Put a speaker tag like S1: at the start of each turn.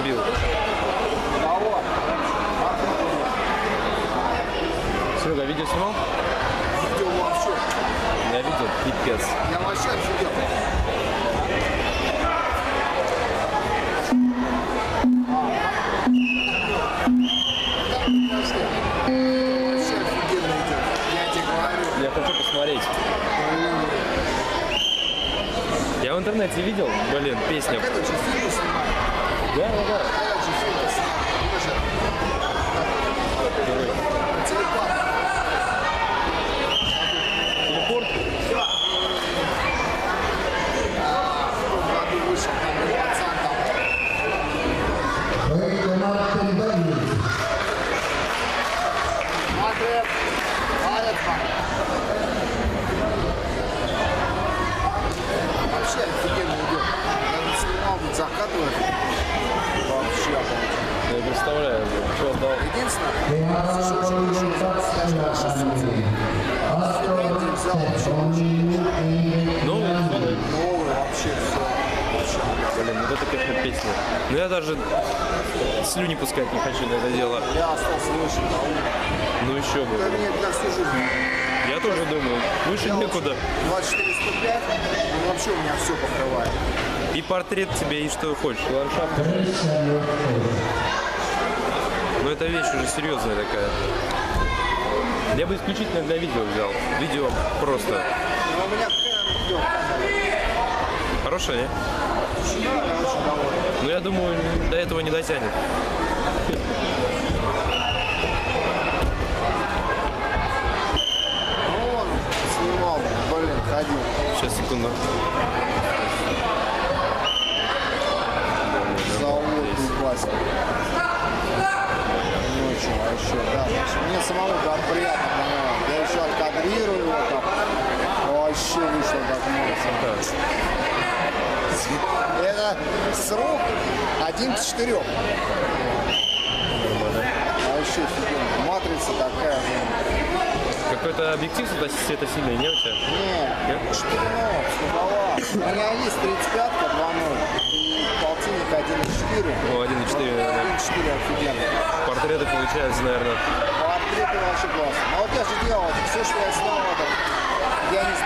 S1: сбил. Серега, видео снимал?
S2: Видео вообще.
S1: Я видел, пипец.
S2: Я вообще офигел. Вообще офигенно идет. Я тебе говорю.
S1: Я хочу посмотреть. Я в интернете видел, блин, песня.
S2: Как это же фильмы снимают?
S1: Да.
S2: Как же фильмы снимают? Телепат.
S1: Телепорт?
S2: В том году вышел там пацан там. Смотри, вообще офигенно идет. Я бы снимал, ведь закатывает. Вообще обалденно.
S1: Я представляю, что отдал.
S2: Единственное, что очень хорошо взял новый вообще все.
S1: Блин, вот это как песня. Ну я даже слюни пускать не хочу на это дело.
S2: Я остался выше на улице.
S1: Ну еще бы.
S2: Это мне для всю жизнь.
S1: Я тоже думаю, выше
S2: Я
S1: некуда.
S2: 24-105, он вообще у меня все покрывает.
S1: И портрет тебе, и что хочешь, и ландшафт. Но это вещь уже серьезная такая. Я бы исключительно для видео взял. Видео просто.
S2: Но у меня идет.
S1: Хорошая, не?
S2: Я очень доволен.
S1: Ну я думаю, до этого не дотянет.
S2: Ну он снимал, блин, ходил.
S1: Сейчас, секунду.
S2: Заводный классик. Не очень вообще, да. Мне самому так приятно, понимаю. Я еще откадрирую его там. Вообще вышло так много. Это срок 1 к 4. Вообще офигенно. Матрица такая.
S1: Какой-то объектив светосильный, не у тебя?
S2: Нет, 4 слабовато. У меня есть 35-ка 2.0 и полтинник 1.4.
S1: О, 1.4, да.
S2: 1.4 офигенно.
S1: Портреты получаются, наверное.
S2: Портреты вообще классно. А вот я же делал это, все, что я снял, это я не с